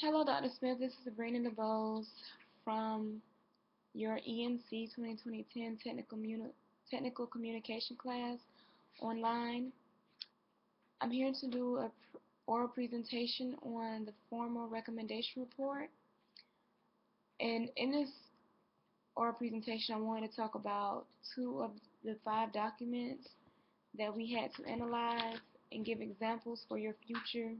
Hello, Dr. Smith. This is Sabrina DeBose from your ENC 2210 Technical Communication class online. I'm here to do a oral presentation on the formal recommendation report. And in this oral presentation, I wanted to talk about 2 of the 5 documents that we had to analyze and give examples for your future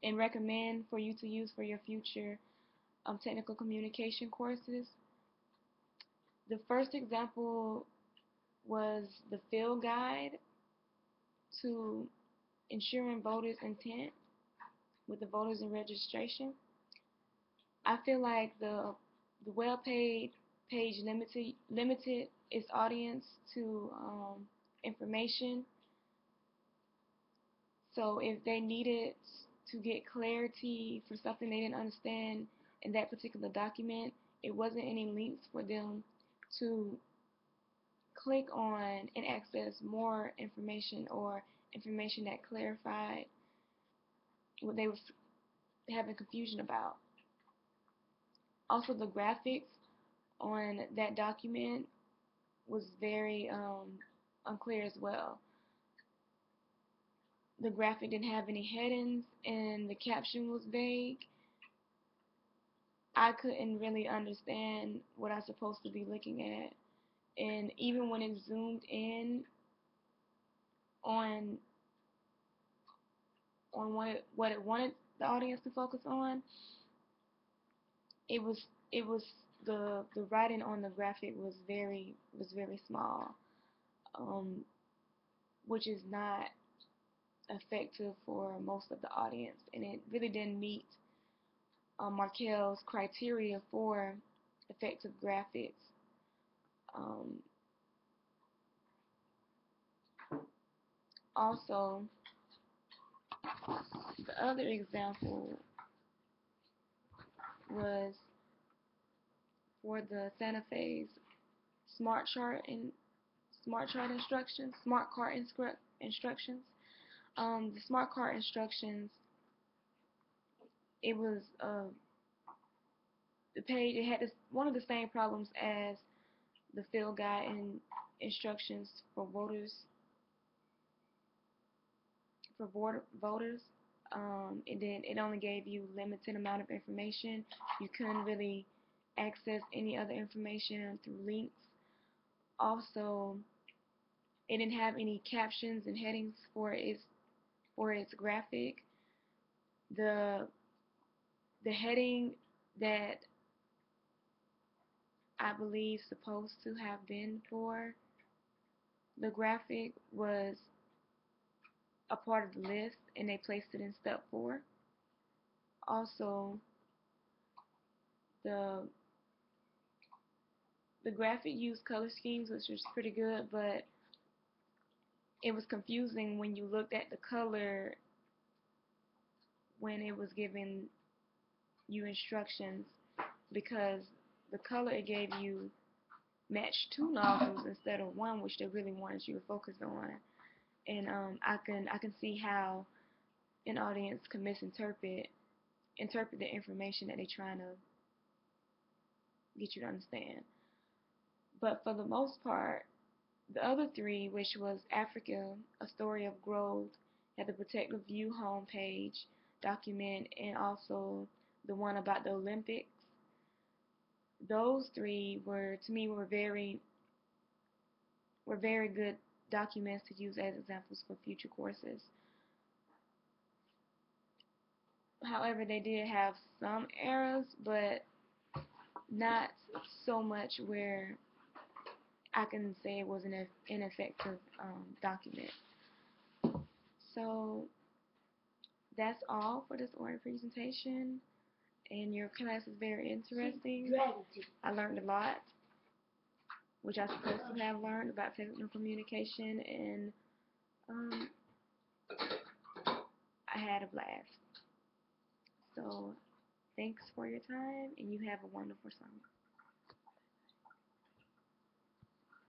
and recommend for you to use for your future technical communication courses. The first example was the field guide to ensuring voters' intent with the voters in registration. I feel like the web page limited its audience to information. So if they needed to get clarity for something they didn't understand in that particular document, it wasn't any links for them to click on and access more information or information that clarified what they were having confusion about. Also, the graphics on that document was very unclear as well. The graphic didn't have any headings and the caption was vague. I couldn't really understand what I was supposed to be looking at, and even when it zoomed in on what it wanted the audience to focus on, it was the writing on the graphic was very small, which is not effective for most of the audience, and it really didn't meet Markel's criteria for effective graphics. Also, the other example was for the Santa Fe's smart cart instructions. The smart cart instructions, it was the page. It had one of the same problems as the field guide and instructions for voters. It only gave you limited amount of information. You couldn't really access any other information through links. Also, it didn't have any captions and headings for its graphic. The heading that I believe supposed to have been for the graphic was a part of the list, and they placed it in step 4. Also, the graphic used color schemes, which was pretty good, but it was confusing when you looked at the color when it was giving you instructions, because the color it gave you matched 2 nozzles instead of 1, which they really wanted you to focus on. And I can see how an audience can misinterpret the information that they're trying to get you to understand. But for the most part, the other 3, which was Africa, A Story of Growth, had the Protective View homepage document, and also the one about the Olympics. Those 3 were very good documents to use as examples for future courses. However, they did have some errors, but not so much where I can say it was an ineffective document. So that's all for this oral presentation, and your class is very interesting. I learned a lot, which I was supposed to have learned about technical communication, and I had a blast. So thanks for your time, and you have a wonderful summer.